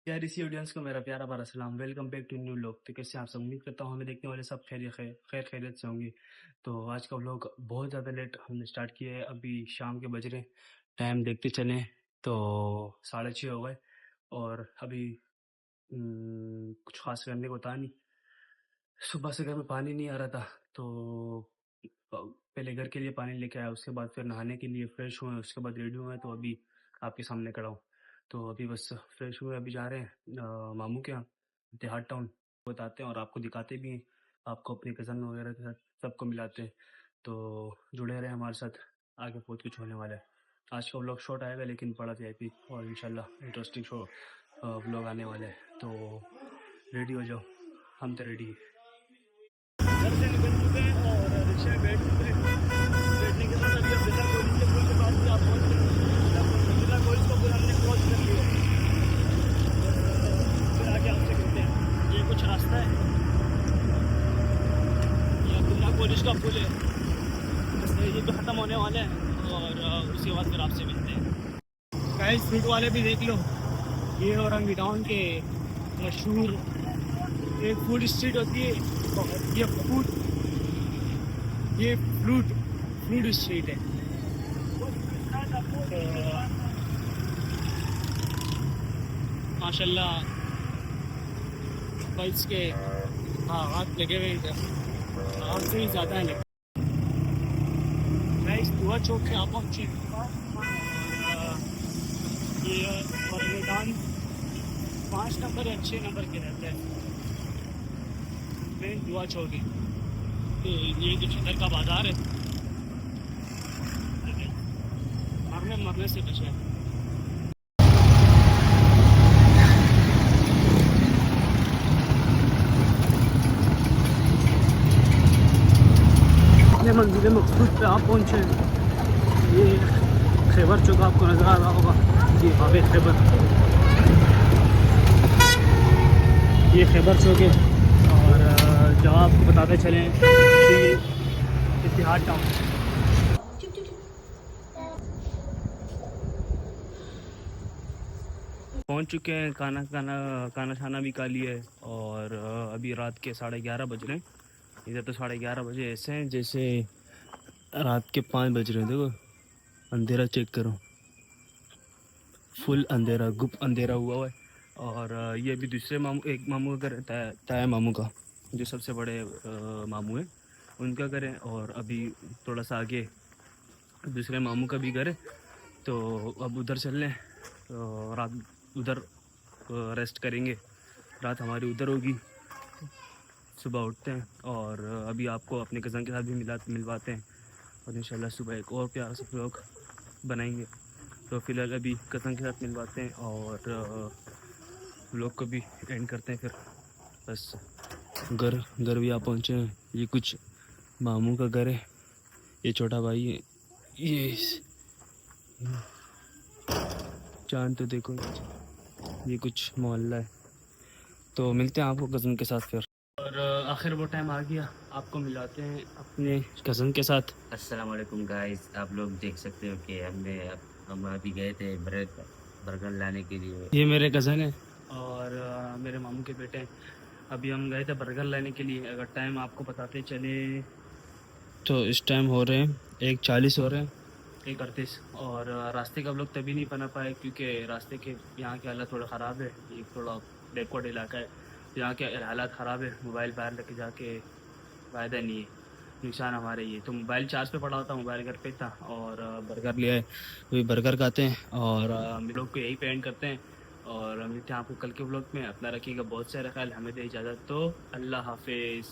प्यारी सी ऑडियंस को मेरा प्यारा भरा सलाम। वेलकम बैक टू न्यू लोग। तो कैसे आप सब, उम्मीद करता हूँ हमें देखने वाले सब खैर खैरियत से होंगे। तो आज का व्लॉग बहुत ज़्यादा लेट हमने स्टार्ट किया है। अभी शाम के बज रहे, टाइम देखते चले तो 6:30 हो गए। और अभी कुछ खास करने को था नहीं। सुबह से घर में पानी नहीं आ रहा था, तो पहले घर के लिए पानी लेके आया, उसके बाद फिर नहाने के लिए फ्रेश हुए, उसके बाद रेडी हुए, तो अभी आपके सामने खड़ा हूँ। तो अभी बस फ्रेश हुए, अभी जा रहे हैं मामू के यहाँ, देहात टाउन। बताते हैं और आपको दिखाते भी हैं, आपको अपने कज़न वगैरह के साथ सबको मिलाते हैं। तो जुड़े रहे हमारे साथ, आगे बहुत कुछ होने वाला है। आज का व्लॉग शॉर्ट आएगा लेकिन बड़ा वीआईपी और इंशाल्लाह इंटरेस्टिंग व्लॉग आने वाला है। तो रेडी हो जाओ, हम तो रेडी हैं। घर से निकल चुके हैं और रिक्शे में बैठ चुके हैं। बैठने के बाद अभी बिरला कॉलेज के पुल के पास भी आप पहुँच गए। बिरला कॉलेज का पुल हमने क्रॉस कर लिया। फिर आगे आपसे मिलते हैं। ये कुछ रास्ता है, ये बिरला कॉलेज का पुल है। बस ये भी ख़त्म होने वाला है और उसके बाद फिर आपसे मिलते हैं। गाइस फ्रूट वाले भी देख लो, ये औरंगी टाउन के मशहूर एक फूड स्ट्रीट होती है, और ये फ्रूट स्ट्रीट है। माशाल्लाह फल्स के हाथ लगे हुए इधर, आग से ही ज़्यादा है लेकिन। मैं इस दुआ चौक से आप पहुँचे। ये और मैदान 5 नंबर या 6 नंबर के रहते हैं। मेन दुआ चौक है। तो ये जो चितर का बाज़ार है, मरने से बचा है। अपने मंजिल मखसूस पे आप पहुँचे। ये खैबर चौक आपको नज़र आ रहा होगा, ये बाबे खैबर, ये खैबर चौक है। और जब आपको बताते चलें कि इतिहाद टाउन पहुंच चुके हैं। खाना खाना भी खा लिया है और अभी रात के 11:30 बज रहे हैं। इधर तो 11:30 बजे ऐसे हैं जैसे रात के 5 बज रहे हैं। देखो अंधेरा चेक करो, फुल अंधेरा, गुप अंधेरा हुआ है। और ये अभी दूसरे मामू, एक मामू का घर है, ताया मामू का, जो सबसे बड़े मामू हैं, उनका घर है। और अभी थोड़ा सा आगे दूसरे मामू का भी घर है। तो अब उधर चल रहे हैं, तो रात उधर रेस्ट करेंगे, रात हमारी उधर होगी। सुबह उठते हैं और अभी आपको अपने कज़न के साथ भी मिलवाते हैं और इंशाल्लाह सुबह एक और प्यारा सा व्लॉग बनाएंगे। तो फिलहाल अभी कज़न के साथ मिलवाते हैं और व्लॉग को भी एंड करते हैं। फिर बस घर भी आप पहुँचे हैं। ये कुछ मामू का घर है, ये छोटा भाई है, ये चांद तो देखो, ये कुछ मोहल्ला है। तो मिलते हैं आपको कज़न के साथ फिर। और आखिर वो टाइम आ गया, आपको मिलाते हैं अपने कज़न के साथ। अस्सलाम वालेकुम गाइस, आप लोग देख सकते हो कि हम अभी गए थे बर्गर लाने के लिए। ये मेरे कज़न है और मेरे मामू के बेटे हैं। अभी हम गए थे बर्गर लेने के लिए। अगर टाइम आपको बताते चले तो इस टाइम हो रहे हैं 1:40 हो रहे हैं, 1:38। और रास्ते का हम लोग तभी नहीं बना पाए क्योंकि रास्ते के यहाँ के हालात थोड़ा ख़राब है। ये थोड़ा बैकवर्ड इलाका है, यहाँ के हालात ख़राब है। मोबाइल बाहर लेके जाके फ़ायदा नहीं है, नुकसान हमारे ये। तो मोबाइल चार्ज पे पड़ा होता, मोबाइल घर पे था और बर्गर लिया है। वही बर्गर खाते हैं और हम लोग को यही पे एंड करते हैं। और मिलते हैं आपको कल के व्लॉग में। अपना रखिएगा बहुत सारा ख्याल, हमें दे इजाज़त, तो अल्लाह हाफिज़।